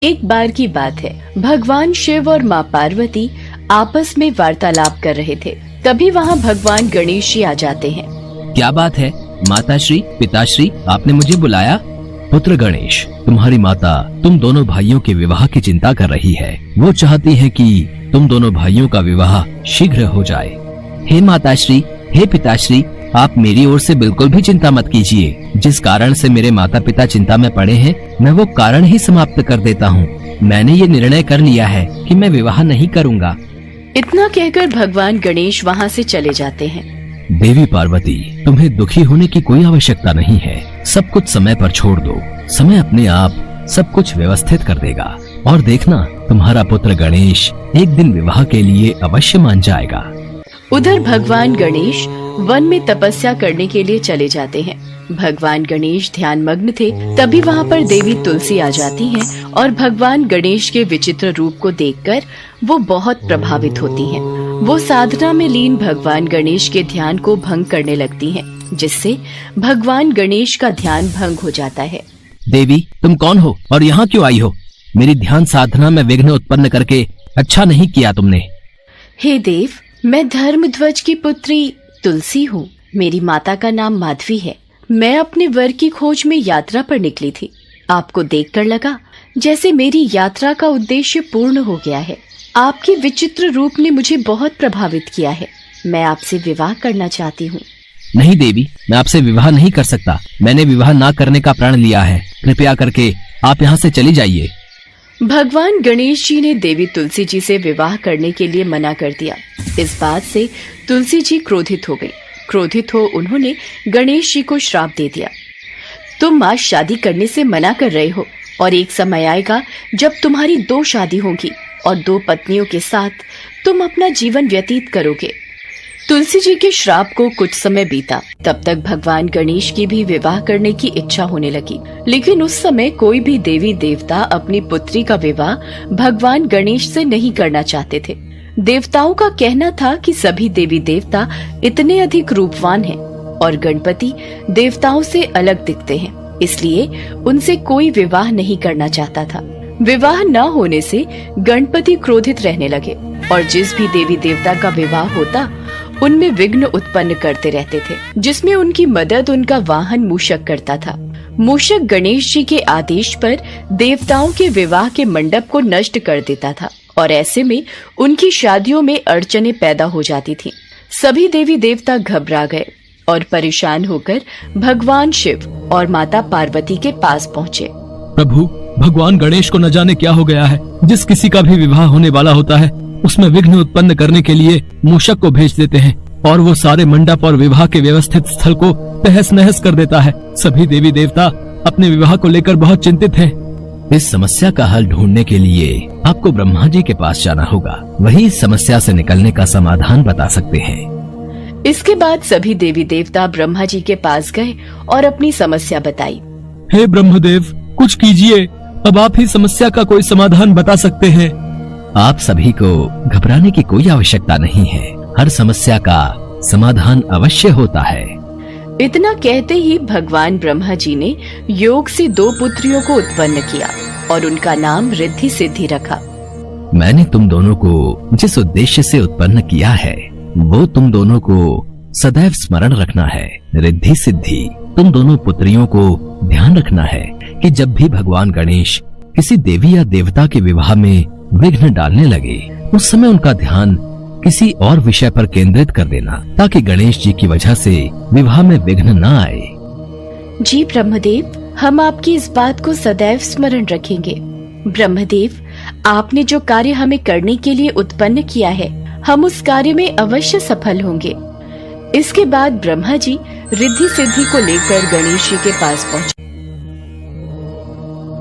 एक बार की बात है, भगवान शिव और माँ पार्वती आपस में वार्तालाप कर रहे थे। तभी वहाँ भगवान गणेश जी आ जाते हैं। क्या बात है माताश्री, पिताश्री, आपने मुझे बुलाया? पुत्र गणेश, तुम्हारी माता तुम दोनों भाइयों के विवाह की चिंता कर रही है। वो चाहती है कि तुम दोनों भाइयों का विवाह शीघ्र हो जाए। हे माताश्री, हे पिताश्री, आप मेरी ओर से बिल्कुल भी चिंता मत कीजिए। जिस कारण से मेरे माता पिता चिंता में पड़े हैं, मैं वो कारण ही समाप्त कर देता हूँ। मैंने ये निर्णय कर लिया है कि मैं विवाह नहीं करूँगा। इतना कहकर भगवान गणेश वहाँ से चले जाते हैं। देवी पार्वती, तुम्हें दुखी होने की कोई आवश्यकता नहीं है। सब कुछ समय पर छोड़ दो। समय अपने आप सब कुछ व्यवस्थित कर देगा और देखना, तुम्हारा पुत्र गणेश एक दिन विवाह के लिए अवश्य मान जाएगा। उधर भगवान गणेश वन में तपस्या करने के लिए चले जाते हैं। भगवान गणेश ध्यान मग्न थे। तभी वहाँ पर देवी तुलसी आ जाती हैं और भगवान गणेश के विचित्र रूप को देखकर वो बहुत प्रभावित होती हैं। वो साधना में लीन भगवान गणेश के ध्यान को भंग करने लगती हैं, जिससे भगवान गणेश का ध्यान भंग हो जाता है। देवी, तुम कौन हो और यहाँ क्यों आई हो? मेरी ध्यान साधना में विघ्न उत्पन्न करके अच्छा नहीं किया तुमने। हे देव, मैं धर्मध्वज की पुत्री तुलसी हूँ। मेरी माता का नाम माधवी है। मैं अपने वर की खोज में यात्रा पर निकली थी। आपको देखकर लगा जैसे मेरी यात्रा का उद्देश्य पूर्ण हो गया है। आपके विचित्र रूप ने मुझे बहुत प्रभावित किया है। मैं आपसे विवाह करना चाहती हूँ। नहीं देवी, मैं आपसे विवाह नहीं कर सकता। मैंने विवाह ना करने का प्रण लिया है। कृपया करके आप यहाँ से चली जाइए। भगवान गणेश जी ने देवी तुलसी जी से विवाह करने के लिए मना कर दिया। इस बात से तुलसी जी क्रोधित हो गई। क्रोधित हो उन्होंने गणेश जी को श्राप दे दिया। तुम आज शादी करने से मना कर रहे हो और एक समय आएगा जब तुम्हारी 2 शादी होगी और 2 पत्नियों के साथ तुम अपना जीवन व्यतीत करोगे। तुलसी जी के श्राप को कुछ समय बीता। तब तक भगवान गणेश की भी विवाह करने की इच्छा होने लगी, लेकिन उस समय कोई भी देवी देवता अपनी पुत्री का विवाह भगवान गणेश से नहीं करना चाहते थे। देवताओं का कहना था कि सभी देवी देवता इतने अधिक रूपवान हैं और गणपति देवताओं से अलग दिखते हैं, इसलिए उनसे कोई विवाह नहीं करना चाहता था। विवाह न होने से गणपति क्रोधित रहने लगे और जिस भी देवी देवता का विवाह होता उनमें विघ्न उत्पन्न करते रहते थे, जिसमें उनकी मदद उनका वाहन मूषक करता था। मूषक गणेश जी के आदेश पर देवताओं के विवाह के मंडप को नष्ट कर देता था और ऐसे में उनकी शादियों में अड़चनें पैदा हो जाती थीं। सभी देवी देवता घबरा गए और परेशान होकर भगवान शिव और माता पार्वती के पास पहुँचे। प्रभु, भगवान गणेश को न जाने क्या हो गया है। जिस किसी का भी विवाह होने वाला होता है उसमें विघ्न उत्पन्न करने के लिए मूषक को भेज देते हैं और वो सारे मंडप और विवाह के व्यवस्थित स्थल को तहस नहस कर देता है। सभी देवी देवता अपने विवाह को लेकर बहुत चिंतित हैं। इस समस्या का हल ढूंढने के लिए आपको ब्रह्मा जी के पास जाना होगा। वही इस समस्या से निकलने का समाधान बता सकते हैं। इसके बाद सभी देवी देवता ब्रह्मा जी के पास गए और अपनी समस्या बताई। हे ब्रह्मदेव, कुछ कीजिए। अब आप ही समस्या का कोई समाधान बता सकते हैं। आप सभी को घबराने की कोई आवश्यकता नहीं है। हर समस्या का समाधान अवश्य होता है। इतना कहते ही भगवान ब्रह्मा जी ने योग से 2 पुत्रियों को उत्पन्न किया और उनका नाम रिद्धि सिद्धि रखा। मैंने तुम दोनों को जिस उद्देश्य से उत्पन्न किया है वो तुम दोनों को सदैव स्मरण रखना है। रिद्धि सिद्धि, तुम दोनों पुत्रियों को ध्यान रखना है कि जब भी भगवान गणेश किसी देवी या देवता के विवाह में विघ्न डालने लगे उस समय उनका ध्यान किसी और विषय पर केंद्रित कर देना, ताकि गणेश जी की वजह से विवाह में विघ्न न आए। जी ब्रह्मदेव, हम आपकी इस बात को सदैव स्मरण रखेंगे। ब्रह्मदेव, आपने जो कार्य हमें करने के लिए उत्पन्न किया है, हम उस कार्य में अवश्य सफल होंगे। इसके बाद ब्रह्मा जी रिद्धि सिद्धि को लेकर गणेश जी के पास पहुँचे।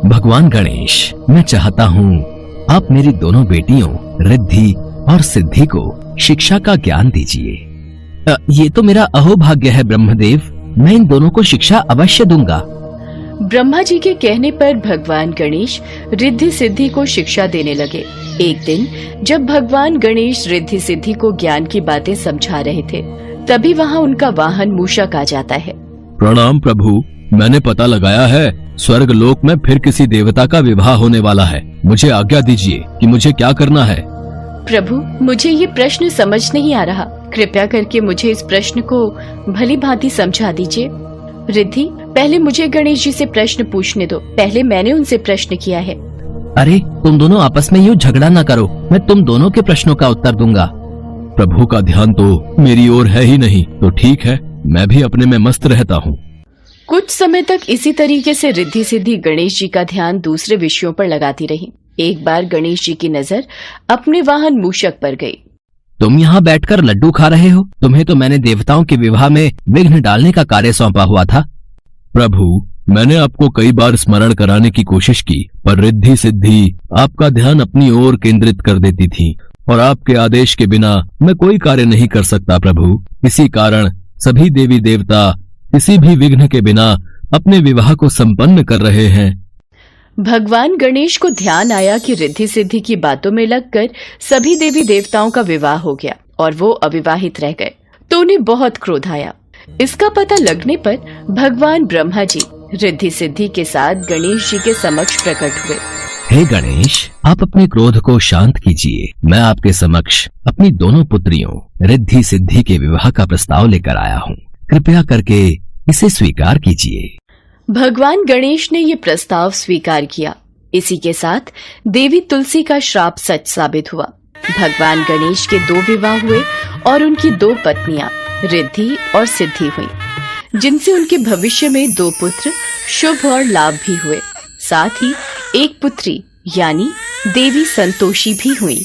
भगवान गणेश, मैं चाहता हूँ आप मेरी दोनों बेटियों रिद्धि और सिद्धि को शिक्षा का ज्ञान दीजिए। ये तो मेरा अहोभाग्य है ब्रह्मदेव, मैं इन दोनों को शिक्षा अवश्य दूंगा। ब्रह्मा जी के कहने पर भगवान गणेश रिद्धि सिद्धि को शिक्षा देने लगे। एक दिन जब भगवान गणेश रिद्धि सिद्धि को ज्ञान की बातें समझा रहे थे, तभी वहाँ उनका वाहन मूषक आ जाता है। प्रणाम प्रभु, मैंने पता लगाया है स्वर्ग लोक में फिर किसी देवता का विवाह होने वाला है। मुझे आज्ञा दीजिए कि मुझे क्या करना है। प्रभु, मुझे ये प्रश्न समझ नहीं आ रहा। कृपया करके मुझे इस प्रश्न को भली भांति समझा दीजिए। रिद्धि, पहले मुझे गणेश जी से प्रश्न पूछने दो। पहले मैंने उनसे प्रश्न किया है। अरे तुम दोनों आपस में यूँ झगड़ा न करो, मैं तुम दोनों के प्रश्नों का उत्तर दूंगा। प्रभु का ध्यान तो मेरी ओर है ही नहीं, तो ठीक है, मैं भी अपने में मस्त रहता हूँ। कुछ समय तक इसी तरीके से रिद्धि सिद्धि गणेश जी का ध्यान दूसरे विषयों पर लगाती रही। एक बार गणेश जी की नजर अपने वाहन मूषक पर गई। तुम यहाँ बैठकर लड्डू खा रहे हो? तुम्हें तो मैंने देवताओं के विवाह में विघ्न डालने का कार्य सौंपा हुआ था। प्रभु, मैंने आपको कई बार स्मरण कराने की कोशिश की, पर रिद्धि सिद्धि आपका ध्यान अपनी ओर केंद्रित कर देती थी और आपके आदेश के बिना मैं कोई कार्य नहीं कर सकता प्रभु। इसी कारण सभी देवी देवता किसी भी विघ्न के बिना अपने विवाह को संपन्न कर रहे हैं। भगवान गणेश को ध्यान आया कि रिद्धि सिद्धि की बातों में लगकर सभी देवी देवताओं का विवाह हो गया और वो अविवाहित रह गए, तो उन्हें बहुत क्रोध आया। इसका पता लगने पर भगवान ब्रह्मा जी रिद्धि सिद्धि के साथ गणेश जी के समक्ष प्रकट हुए। हे गणेश, आप अपने क्रोध को शांत कीजिए। मैं आपके समक्ष अपनी दोनों पुत्रियों रिद्धि सिद्धि के विवाह का प्रस्ताव लेकर आया हूँ। कृपया करके इसे स्वीकार कीजिए। भगवान गणेश ने ये प्रस्ताव स्वीकार किया। इसी के साथ देवी तुलसी का श्राप सच साबित हुआ। भगवान गणेश के 2 विवाह हुए और उनकी 2 पत्नियां रिद्धि और सिद्धि हुईं, जिनसे उनके भविष्य में 2 पुत्र शुभ और लाभ भी हुए। साथ ही एक पुत्री यानी देवी संतोषी भी हुई।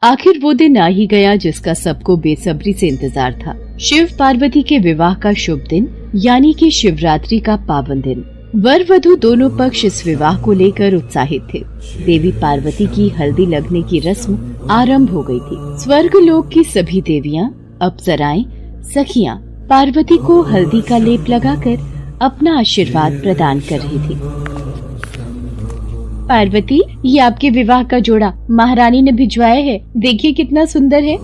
आखिर वो दिन आ ही गया जिसका सबको बेसब्री से इंतजार था। शिव पार्वती के विवाह का शुभ दिन यानी कि शिवरात्रि का पावन दिन। वर वधू दोनों पक्ष इस विवाह को लेकर उत्साहित थे। देवी पार्वती की हल्दी लगने की रस्म आरंभ हो गई थी। स्वर्ग लोक की सभी देवियां, अप्सराएं, सखियां पार्वती को हल्दी का लेप लगाकर अपना आशीर्वाद प्रदान कर रही थी। पार्वती, ये आपके विवाह का जोड़ा महारानी ने भिजवाया है। देखिए कितना सुंदर है।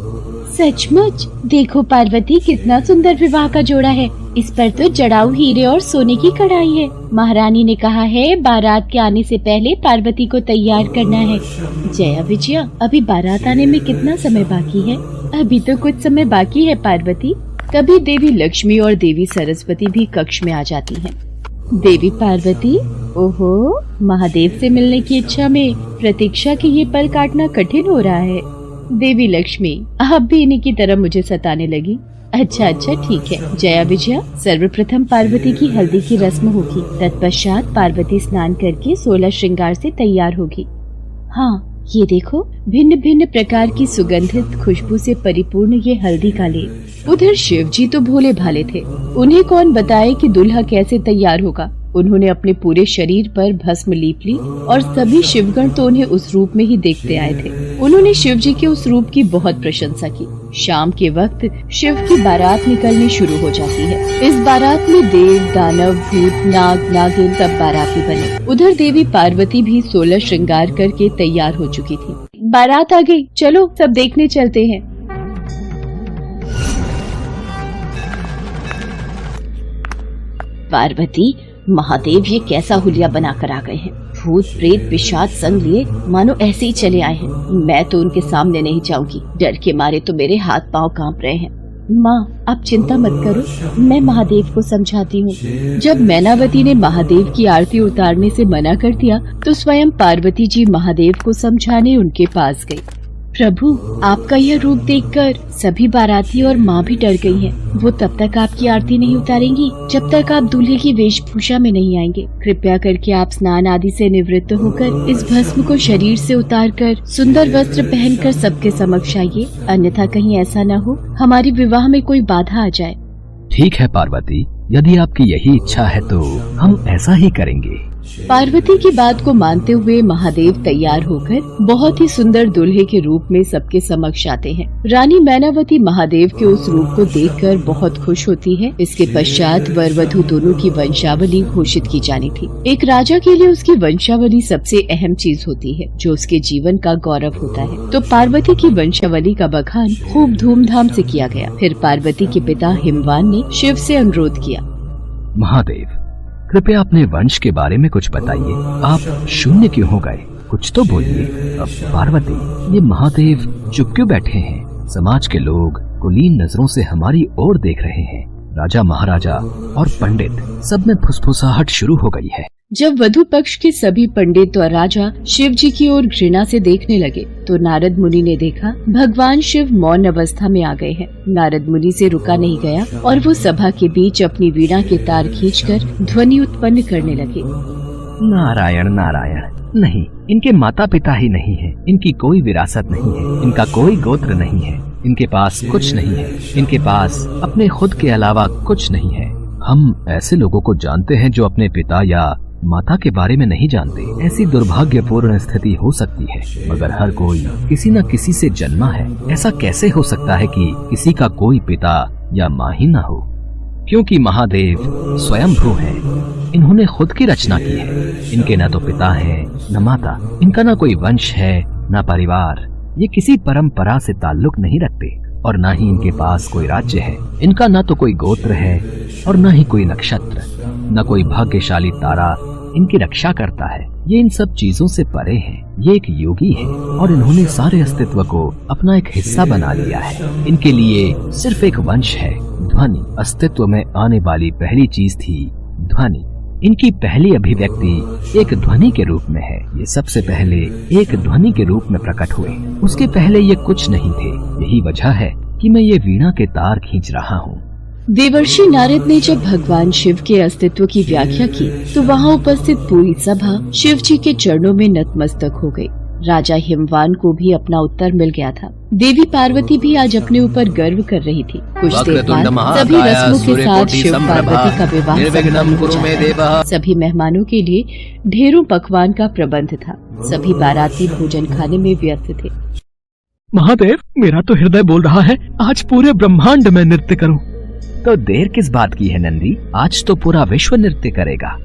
सचमुच? देखो पार्वती, कितना सुंदर विवाह का जोड़ा है। इस पर तो जड़ाऊ हीरे और सोने की कढ़ाई है। महारानी ने कहा है बारात के आने से पहले पार्वती को तैयार करना है। जया विजया, अभी बारात आने में कितना समय बाकी है? अभी तो कुछ समय बाकी है पार्वती। कभी देवी लक्ष्मी और देवी सरस्वती भी कक्ष में आ जाती हैं। देवी पार्वती, ओहो, महादेव से मिलने की इच्छा में प्रतीक्षा के ये पल काटना कठिन हो रहा है। देवी लक्ष्मी, आप भी इन्हीं की तरह मुझे सताने लगी। अच्छा ठीक है। जया विजया, सर्वप्रथम पार्वती की हल्दी की रस्म होगी। तत्पश्चात पार्वती स्नान करके 16 श्रृंगार से तैयार होगी। हाँ, ये देखो, भिन्न भिन्न प्रकार की सुगंधित खुशबू से परिपूर्ण ये हल्दी का लेप। उधर शिव जी तो भोले भाले थे। उन्हें कौन बताए कि दुल्हा कैसे तैयार होगा। उन्होंने अपने पूरे शरीर पर भस्म लीप ली और सभी शिवगण तो उन्हें उस रूप में ही देखते आए थे। उन्होंने शिव जी के उस रूप की बहुत प्रशंसा की। शाम के वक्त शिव की बारात निकलनी शुरू हो जाती है। इस बारात में देव, दानव, भूत, नाग, नागिन सब बाराती बने। उधर देवी पार्वती भी 16 श्रृंगार करके तैयार हो चुकी थी। बारात आ गई, चलो सब देखने चलते हैं। पार्वती, महादेव ये कैसा हुलिया बना कर आ गए हैं। भूत प्रेत पिशाच संग लिए मानो ऐसे ही चले आए हैं। मैं तो उनके सामने नहीं जाऊंगी। डर के मारे तो मेरे हाथ पांव कांप रहे हैं। माँ, आप चिंता मत करो, मैं महादेव को समझाती हूँ। जब मैनावती ने महादेव की आरती उतारने से मना कर दिया तो स्वयं पार्वती जी महादेव को समझाने उनके पास गई। प्रभु, आपका यह रूप देखकर सभी बाराती और माँ भी डर गई हैं। वो तब तक आपकी आरती नहीं उतारेंगी जब तक आप दूल्हे की वेशभूषा में नहीं आएंगे। कृपया करके आप स्नान आदि से निवृत्त होकर इस भस्म को शरीर से उतारकर सुंदर वस्त्र पहनकर सबके समक्ष आइए, अन्यथा कहीं ऐसा न हो हमारे विवाह में कोई बाधा आ जाए। ठीक है पार्वती, यदि आपकी यही इच्छा है तो हम ऐसा ही करेंगे। पार्वती की बात को मानते हुए महादेव तैयार होकर बहुत ही सुंदर दूल्हे के रूप में सबके समक्ष आते हैं। रानी मैनावती महादेव के उस रूप को देखकर बहुत खुश होती है। इसके पश्चात वर वधू दोनों की वंशावली घोषित की जानी थी। एक राजा के लिए उसकी वंशावली सबसे अहम चीज होती है, जो उसके जीवन का गौरव होता है। तो पार्वती की वंशावली का बखान खूब धूमधाम से किया गया। फिर पार्वती के पिता हिमवान ने शिव से अनुरोध किया, महादेव, कृपया अपने वंश के बारे में कुछ बताइए। आप शून्य क्यों हो गए? कुछ तो बोलिए। अब पार्वती, ये महादेव चुप क्यों बैठे हैं? समाज के लोग कुलीन नजरों से हमारी ओर देख रहे हैं। राजा महाराजा और पंडित सब में फुसफुसाहट शुरू हो गई है। जब वधु पक्ष के सभी पंडित और राजा शिव जी की ओर घृणा से देखने लगे तो नारद मुनि ने देखा भगवान शिव मौन अवस्था में आ गए हैं। नारद मुनि से रुका नहीं गया और वो सभा के बीच अपनी वीणा के तार खींचकर ध्वनि उत्पन्न करने लगे। नारायण नारायण, नहीं, इनके माता पिता ही नहीं है, इनकी कोई विरासत नहीं है, इनका कोई गोत्र नहीं है, इनके पास कुछ नहीं है, इनके पास अपने खुद के अलावा कुछ नहीं है। हम ऐसे लोगों को जानते हैं जो अपने पिता या माता के बारे में नहीं जानते। ऐसी दुर्भाग्यपूर्ण स्थिति हो सकती है, मगर हर कोई किसी न किसी से जन्मा है। ऐसा कैसे हो सकता है कि किसी का कोई पिता या माँ ही न हो? क्योंकि महादेव स्वयंभू हैं। इन्होंने खुद की रचना की है। इनके न तो पिता है न माता, इनका न कोई वंश है न परिवार। ये किसी परंपरा से ताल्लुक नहीं रखते और न ही इनके पास कोई राज्य है। इनका न तो कोई गोत्र है और न ही कोई नक्षत्र, न कोई भाग्यशाली तारा इनकी रक्षा करता है। ये इन सब चीजों से परे हैं। ये एक योगी है और इन्होंने सारे अस्तित्व को अपना एक हिस्सा बना लिया है। इनके लिए सिर्फ एक वंश है, ध्वनि। अस्तित्व में आने वाली पहली चीज थी ध्वनि। इनकी पहली अभिव्यक्ति एक ध्वनि के रूप में है। ये सबसे पहले एक ध्वनि के रूप में प्रकट हुए। उसके पहले ये कुछ नहीं थे। यही वजह है कि मैं ये वीणा के तार खींच रहा हूँ। देवर्षि नारद ने जब भगवान शिव के अस्तित्व की व्याख्या की तो वहाँ उपस्थित पूरी सभा शिव जी के चरणों में नतमस्तक हो गई। राजा हिमवान को भी अपना उत्तर मिल गया था। देवी पार्वती भी आज अपने ऊपर गर्व कर रही थी। कुछ देर बाद सभी रस्मों के साथ शिव पार्वती का विवाह संपन्न हो जाता। सभी मेहमानों के लिए ढेरों पकवान का प्रबंध था। सभी बाराती भोजन खाने में व्यस्त थे। महादेव, मेरा तो हृदय बोल रहा है आज पूरे ब्रह्मांड में नृत्य करूं। तो देर किस बात की है नंदी? आज तो पूरा विश्व नृत्य करेगा।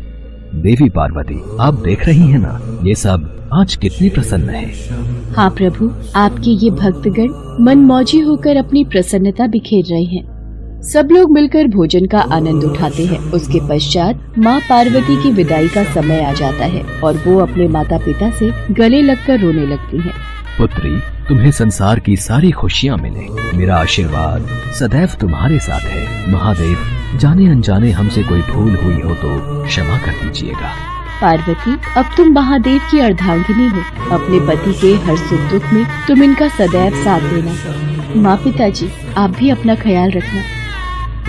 देवी पार्वती, आप देख रही हैं ना, ये सब आज कितनी प्रसन्न है। हाँ प्रभु, आपके ये भक्तगण मनमौजी होकर अपनी प्रसन्नता बिखेर रहे हैं। सब लोग मिलकर भोजन का आनंद उठाते हैं। उसके पश्चात माँ पार्वती की विदाई का समय आ जाता है और वो अपने माता पिता से गले लगकर रोने लगती हैं। पुत्री, तुम्हें संसार की सारी खुशियाँ मिले। मेरा आशीर्वाद सदैव तुम्हारे साथ है। महादेव, जाने अनजाने हमसे कोई भूल हुई हो तो क्षमा कर दीजिएगा। पार्वती, अब तुम महादेव की अर्धांगिनी हो। अपने पति के हर सुख दुख में तुम इनका सदैव साथ देना। माँ पिताजी, आप भी अपना ख्याल रखना।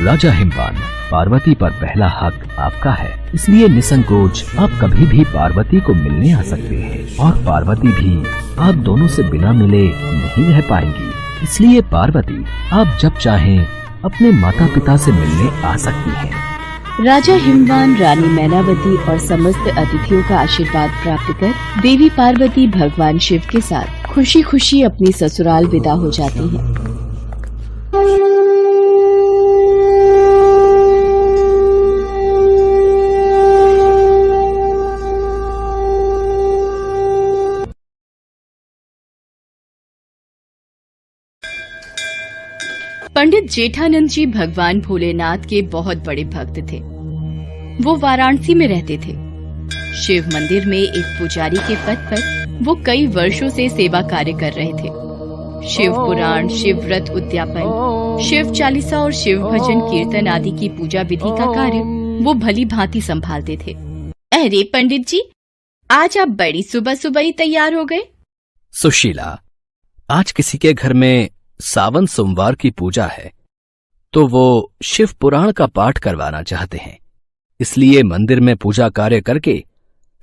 राजा हिमवान, पार्वती पर पहला हक आपका है, इसलिए निसंकोच आप कभी भी पार्वती को मिलने आ सकते हैं और पार्वती भी आप दोनों से बिना मिले नहीं रह पाएंगी। इसलिए पार्वती, आप जब चाहें अपने माता पिता से मिलने आ सकती हैं। राजा हिमवान रानी मैनावती और समस्त अतिथियों का आशीर्वाद प्राप्त कर देवी पार्वती भगवान शिव के साथ खुशी खुशी अपनी ससुराल विदा हो जाती हैं। पंडित जेठानंद जी भगवान भोलेनाथ के बहुत बड़े भक्त थे। वो वाराणसी में रहते थे। शिव मंदिर में एक पुजारी के पद पर वो कई वर्षों से सेवा कार्य कर रहे थे। शिव पुराण, शिव व्रत उद्यापन, शिव चालीसा और शिव भजन कीर्तन आदि की पूजा विधि का कार्य वो भली भांति संभालते थे। अरे पंडित जी, आज आप बड़ी सुबह सुबह ही तैयार हो गए। सुशीला, आज किसी के घर में सावन सोमवार की पूजा है तो वो शिव पुराण का पाठ करवाना चाहते हैं, इसलिए मंदिर में पूजा कार्य करके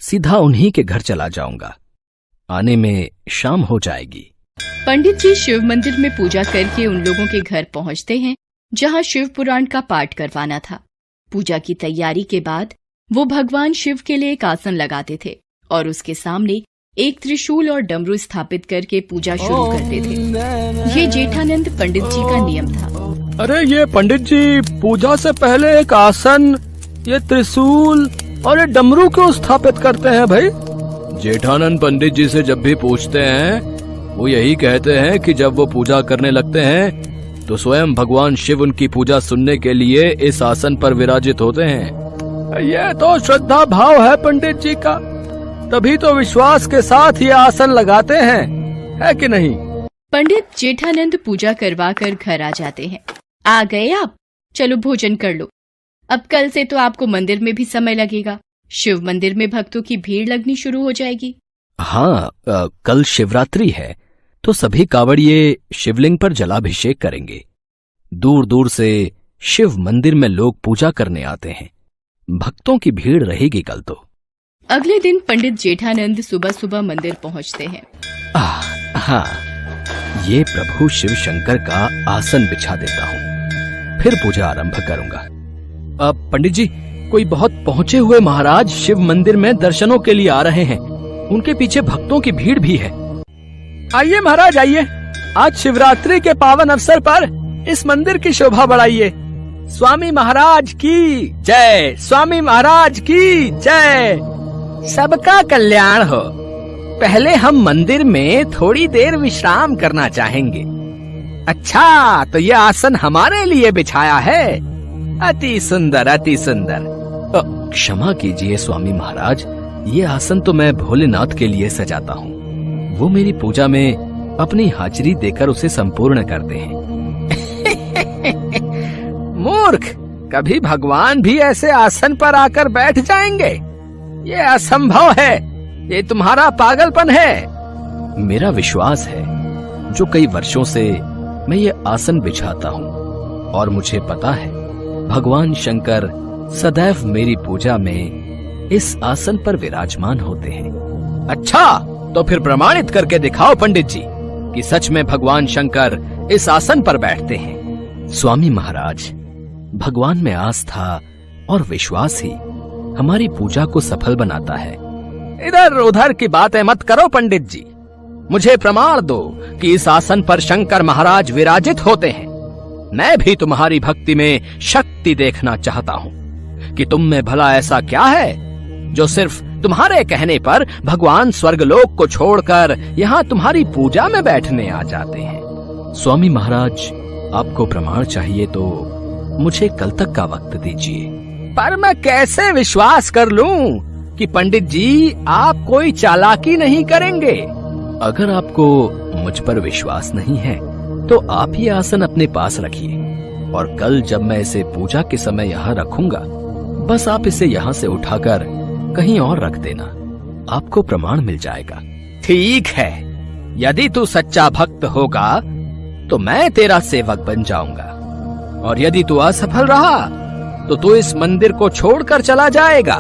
सीधा उन्हीं के घर चला जाऊंगा। आने में शाम हो जाएगी। पंडित जी शिव मंदिर में पूजा करके उन लोगों के घर पहुंचते हैं जहां शिव पुराण का पाठ करवाना था। पूजा की तैयारी के बाद वो भगवान शिव के लिए एक आसन लगाते थे और उसके सामने एक त्रिशूल और डमरू स्थापित करके पूजा शुरू करते थे। ये जेठानंद पंडित जी का नियम था। अरे ये पंडित जी पूजा से पहले एक आसन, ये त्रिशूल और ये डमरू क्यों स्थापित करते हैं भाई? जेठानंद पंडित जी से जब भी पूछते हैं वो यही कहते हैं कि जब वो पूजा करने लगते हैं तो स्वयं भगवान शिव उनकी पूजा सुनने के लिए इस आसन पर विराजित होते हैं। ये तो श्रद्धा भाव है पंडित जी का, तभी तो विश्वास के साथ ये आसन लगाते हैं, है कि नहीं? पंडित जेठानंद पूजा करवा कर घर आ जाते हैं। आ गए आप? चलो भोजन कर लो। अब कल से तो आपको मंदिर में भी समय लगेगा। शिव मंदिर में भक्तों की भीड़ लगनी शुरू हो जाएगी। हाँ, कल शिवरात्रि है तो सभी कावड़िए शिवलिंग पर जलाभिषेक करेंगे। दूर दूर से शिव मंदिर में लोग पूजा करने आते हैं। भक्तों की भीड़ रहेगी कल तो। अगले दिन पंडित जेठानंद सुबह सुबह मंदिर पहुंचते हैं। हाँ, ये प्रभु शिव शंकर का आसन बिछा देता हूँ, फिर पूजा आरंभ करूंगा। पंडित जी, कोई बहुत पहुंचे हुए महाराज शिव मंदिर में दर्शनों के लिए आ रहे हैं। उनके पीछे भक्तों की भीड़ भी है। आइए महाराज आइए, आज शिवरात्रि के पावन अवसर पर इस मंदिर की शोभा बढ़ाइए। स्वामी महाराज की जय, स्वामी महाराज की जय। सबका कल्याण हो। पहले हम मंदिर में थोड़ी देर विश्राम करना चाहेंगे। अच्छा, तो ये आसन हमारे लिए बिछाया है? अति सुंदर, अति सुंदर। क्षमा कीजिए स्वामी महाराज, ये आसन तो मैं भोलेनाथ के लिए सजाता हूँ। वो मेरी पूजा में अपनी हाजिरी देकर उसे संपूर्ण करते हैं। मूर्ख, कभी भगवान भी ऐसे आसन पर आकर बैठ जाएंगे? ये असंभव है, ये तुम्हारा पागलपन है। मेरा विश्वास है, जो कई वर्षों से मैं ये आसन बिछाता हूँ और मुझे पता है भगवान शंकर सदैव मेरी पूजा में इस आसन पर विराजमान होते हैं। अच्छा, तो फिर प्रमाणित करके दिखाओ पंडित जी कि सच में भगवान शंकर इस आसन पर बैठते हैं। स्वामी महाराज, भगवान में आस्था और विश्वास ही हमारी पूजा को सफल बनाता है। इधर उधर की बातें मत करो पंडित जी, मुझे प्रमाण दो कि इस आसन पर शंकर महाराज विराजित होते हैं। मैं भी तुम्हारी भक्ति में शक्ति देखना चाहता हूँ कि तुम में भला ऐसा क्या है जो सिर्फ तुम्हारे कहने पर भगवान स्वर्गलोक को छोड़कर यहाँ तुम्हारी पूजा में बैठने आ जाते हैं। स्वामी महाराज, आपको प्रमाण चाहिए तो मुझे कल तक का वक्त दीजिए। पर मैं कैसे विश्वास कर लूं कि पंडित जी आप कोई चालाकी नहीं करेंगे? अगर आपको मुझ पर विश्वास नहीं है तो आप ये आसन अपने पास रखिए और कल जब मैं इसे पूजा के समय यहाँ रखूंगा, बस आप इसे यहाँ से उठाकर कहीं और रख देना, आपको प्रमाण मिल जाएगा। ठीक है, यदि तू सच्चा भक्त होगा तो मैं तेरा सेवक बन जाऊंगा, और यदि तू असफल रहा तो तू इस मंदिर को छोड़कर चला जाएगा।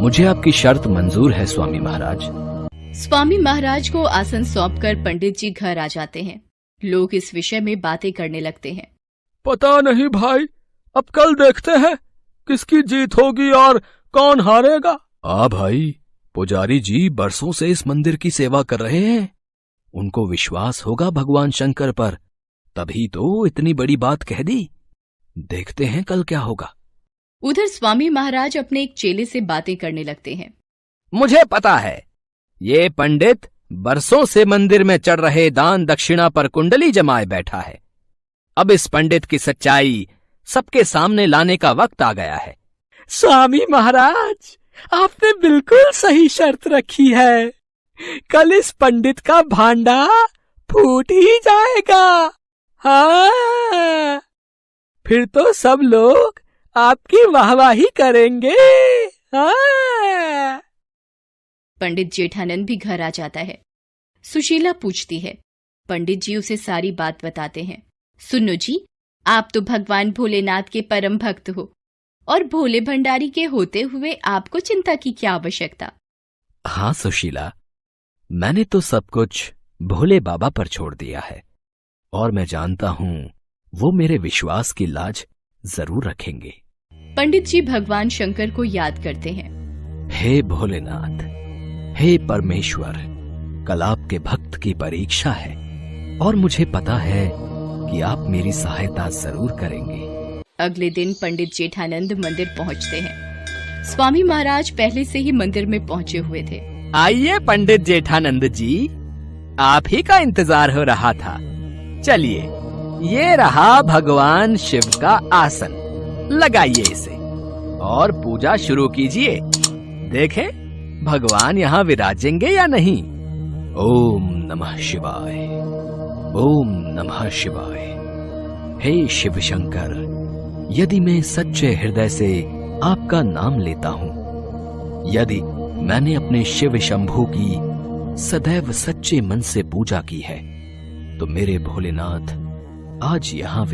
मुझे आपकी शर्त मंजूर है स्वामी महाराज। स्वामी महाराज को आसन सौंपकर पंडित जी घर आ जाते हैं। लोग इस विषय में बातें करने लगते हैं। पता नहीं भाई, अब कल देखते हैं किसकी जीत होगी और कौन हारेगा। भाई, पुजारी जी बरसों से इस मंदिर की सेवा कर रहे हैं, उनको विश्वास होगा भगवान शंकर पर, तभी तो इतनी बड़ी बात कह दी। देखते हैं कल क्या होगा। उधर स्वामी महाराज अपने एक चेले से बातें करने लगते हैं। मुझे पता है, ये पंडित बरसों से मंदिर में चढ़ रहे दान दक्षिणा पर कुंडली जमाए बैठा है। अब इस पंडित की सच्चाई सबके सामने लाने का वक्त आ गया है। स्वामी महाराज, आपने बिल्कुल सही शर्त रखी है। कल इस पंडित का भांडा फूट ही जाएगा। हाँ, फिर तो सब लोग आपकी वाहवाही करेंगे। हाँ। पंडित जेठानंद भी घर आ जाता है। सुशीला पूछती है। पंडित जी उसे सारी बात बताते हैं। सुनो जी, आप तो भगवान भोलेनाथ के परम भक्त हो और भोले भंडारी के होते हुए आपको चिंता की क्या आवश्यकता। हाँ सुशीला, मैंने तो सब कुछ भोले बाबा पर छोड़ दिया है और मैं जानता हूं वो मेरे विश्वास की लाज जरूर रखेंगे। पंडित जी भगवान शंकर को याद करते हैं। हे भोलेनाथ, हे परमेश्वर, कल आपके भक्त की परीक्षा है और मुझे पता है कि आप मेरी सहायता जरूर करेंगे। अगले दिन पंडित जेठानंद मंदिर पहुंचते हैं। स्वामी महाराज पहले से ही मंदिर में पहुंचे हुए थे। आइए पंडित जेठानंद जी, आप ही का इंतजार हो रहा था। चलिए, ये रहा भगवान शिव का आसन, लगाइए इसे और पूजा शुरू कीजिए। देखें भगवान यहाँ विराजेंगे या नहीं। ओम नमः शिवाय, ओम नमः शिवाय। हे शिव शंकर, यदि मैं सच्चे हृदय से आपका नाम लेता हूँ, यदि मैंने अपने शिव शंभू की सदैव सच्चे मन से पूजा की है, तो मेरे भोलेनाथ आज यहाँ